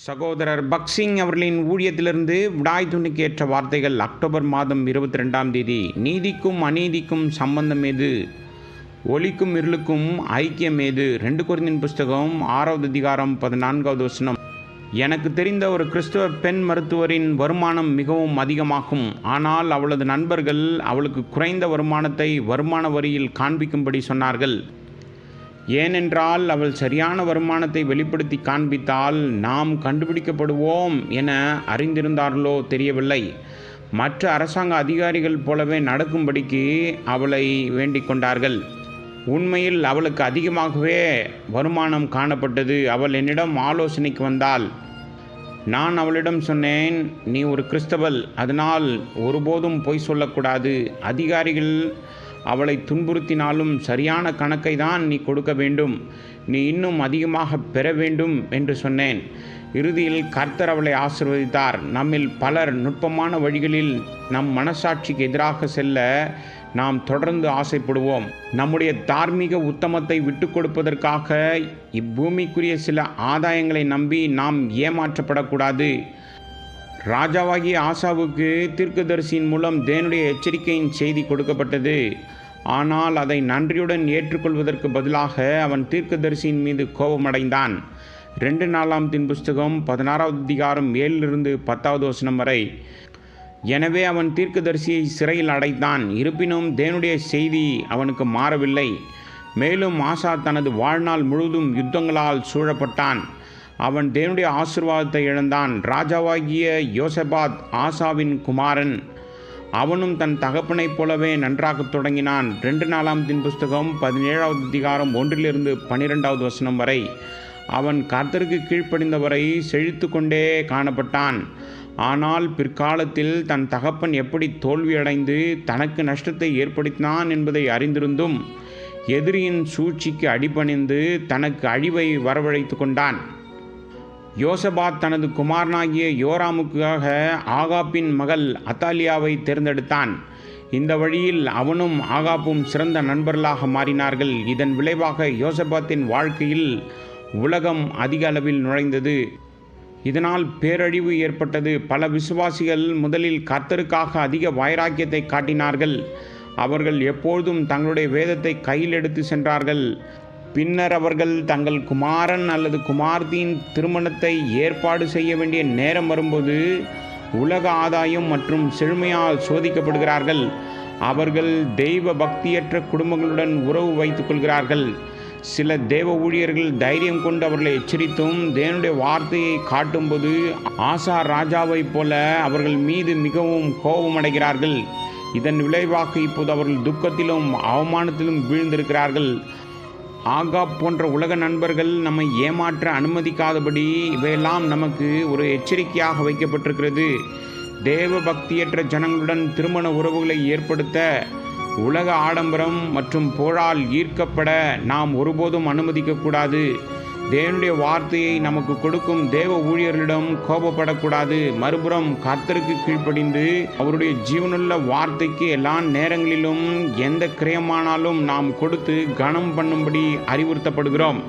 சகோதரர் பக்சிங் அவர்களின் ஊழியத்திலிருந்து விடாய் துணிக்கு ஏற்ற வார்த்தைகள். அக்டோபர் மாதம் 22ஆம் தேதி. நீதிக்கும் அநீதிக்கும் சம்பந்தம் ஏது? ஒளிக்கும் இருளுக்கும் ஐக்கியம் ஏது? 2 கொரிந்தியன் புஸ்தகம் 6வது அதிகாரம் 14வது வசனம். எனக்கு தெரிந்த ஒரு கிறிஸ்தவ பெண் மருத்துவரின் வருமானம் மிகவும் அதிகமாகும். ஆனால் அவளது நண்பர்கள் அவளுக்கு குறைந்த வருமானத்தை வருமான வரியில் காண்பிக்கும்படி சொன்னார்கள். ஏனென்றால் அவள் சரியான வருமானத்தை வெளிப்படுத்தி காண்பித்தால் நாம் கண்டுபிடிக்கப்படுவோம் என அறிந்திருந்தார்களோ தெரியவில்லை. மற்ற அரசாங்க அதிகாரிகள் போலவே நடக்கும்படிக்கு அவளை வேண்டிக் கொண்டார்கள். உண்மையில் அவளுக்கு அதிகமாகவே வருமானம் காணப்பட்டது. அவள் என்னிடம் ஆலோசனைக்கு வந்தாள். நான் அவளிடம் சொன்னேன், நீ ஒரு கிறிஸ்தவள், அதனால் ஒருபோதும் பொய் சொல்லக்கூடாது. அதிகாரிகள் அவளை துன்புறுத்தினாலும் சரியான கணக்கை தான் நீ கொடுக்க வேண்டும். நீ இன்னும் அதிகமாக பெற வேண்டும் என்று சொன்னேன். இறுதியில் கர்த்தர் அவளை ஆசீர்வதித்தார். நம்மில் பலர் நுட்பமான வழிகளில் நம் மனசாட்சிக்கு எதிராக செல்ல நாம் தொடர்ந்து ஆசைப்படுவோம். நம்முடைய தார்மீக உத்தமத்தை விட்டு கொடுப்பதற்காக இப்பூமிக்குரிய சில ஆதாயங்களை நம்பி நாம் ஏமாற்றப்படக்கூடாது. ராஜாவாகிய ஆசாவுக்கு தீர்க்கதரிசியின் மூலம் தேவனுடைய எச்சரிக்கையின் செய்தி கொடுக்கப்பட்டது. ஆனால் அதை நன்றியுடன் ஏற்றுக்கொள்வதற்கு பதிலாக அவன் தீர்க்கதரிசியின் மீது கோபமடைந்தான். 2 நாளாகமத்தின் புஸ்தகம் 16வது அதிகாரம் 7லிருந்து 10வது வசனம் வரை. எனவே அவன் தீர்க்கதரிசியை சிறையில் அடைத்தான். இருப்பினும் தேவனுடைய செய்தி அவனுக்கு மாறவில்லை. மேலும் ஆசா தனது வாழ்நாள் முழுவதும் யுத்தங்களால் சூழப்பட்டான். அவன் தேவனுடைய ஆசீர்வாதத்தை இழந்தான். ராஜாவாகிய யோசபாத் ஆசாவின் குமாரன். அவனும் தன் தகப்பனைப் போலவே நன்றாக தொடங்கினான். 2 நாளாகமத்தின் புஸ்தகம் 17வது அதிகாரம் 1லிருந்து 12வது வசனம் வரை. அவன் கர்த்தருக்கு கீழ்ப்படிந்தவரை செழித்து கொண்டே காணப்பட்டான். ஆனால் பிற்காலத்தில் தன் தகப்பன் எப்படி தோல்வியடைந்து தனக்கு நஷ்டத்தை ஏற்படுத்தினான் என்பதை அறிந்திருந்தும் எதிரியின் சூழ்ச்சிக்கு அடிபணிந்து தனக்கு அழிவை வரவழைத்து கொண்டான். யோசபாத் தனது குமாரனாகிய யோராமுக்காக ஆகாப்பின் மகள் அத்தாலியாவை தேர்ந்தெடுத்தான். இந்த வழியில் அவனும் ஆகாப்பும் சிறந்த நண்பர்களாக மாறினார்கள். இதன் விளைவாக யோசபாத்தின் வாழ்க்கையில் உலகம் அதிக அளவில் நுழைந்தது. இதனால் பேரழிவு ஏற்பட்டது. பல விசுவாசிகள் முதலில் கர்த்தருக்காக அதிக வைராக்கியத்தை காட்டினார்கள். அவர்கள் எப்பொழுதும் தங்களுடைய வேதத்தை கையில் எடுத்து சென்றார்கள். பின்னர் அவர்கள் தங்கள் குமாரன் அல்லது குமார்த்தியின் திருமணத்தை ஏற்பாடு செய்ய வேண்டிய நேரம் வரும்போது உலக ஆதாயம் மற்றும் செழுமையால் சோதிக்கப்படுகிறார்கள். அவர்கள் தெய்வ பக்தியற்ற குடும்பங்களுடன் உறவு வைத்துக் கொள்கிறார்கள். சில தேவ ஊழியர்கள் தைரியம் கொண்டு அவர்களை எச்சரித்தும் தேவனுடைய வார்த்தையை காட்டும்போது ஆசா ராஜாவைப் போல அவர்கள் மீது மிகவும் கோபமடைகிறார்கள். இதன் விளைவாக இப்போது அவர்கள் துக்கத்திலும் அவமானத்திலும் வீழ்ந்திருக்கிறார்கள். ஆகாப் போன்ற உலக நண்பர்கள் நம்மை ஏமாற்ற அனுமதிக்காதபடி இவையெல்லாம் நமக்கு ஒரு எச்சரிக்கையாக வைக்கப்பட்டிருக்கிறது. தேவ பக்தியற்ற ஜனங்களுடன் திருமண உறவுகளை ஏற்படுத்த உலக ஆடம்பரம் மற்றும் புகழால் ஈர்க்கப்பட நாம் ஒருபோதும் அனுமதிக்கக்கூடாது. தேவனுடைய வார்த்தையை நமக்கு கொடுக்கும் தேவ ஊழியர்களிடம் கோபப்படக்கூடாது. மறுபுறம் கர்த்தருக்கு கீழ்ப்படிந்து அவருடைய ஜீவனுள்ள வார்த்தைக்கு எல்லா நேரங்களிலும் எந்த கிரயமானாலும் நாம் கொடுத்து கனம் பண்ணும்படி அறிவுறுத்தப்படுகிறோம்.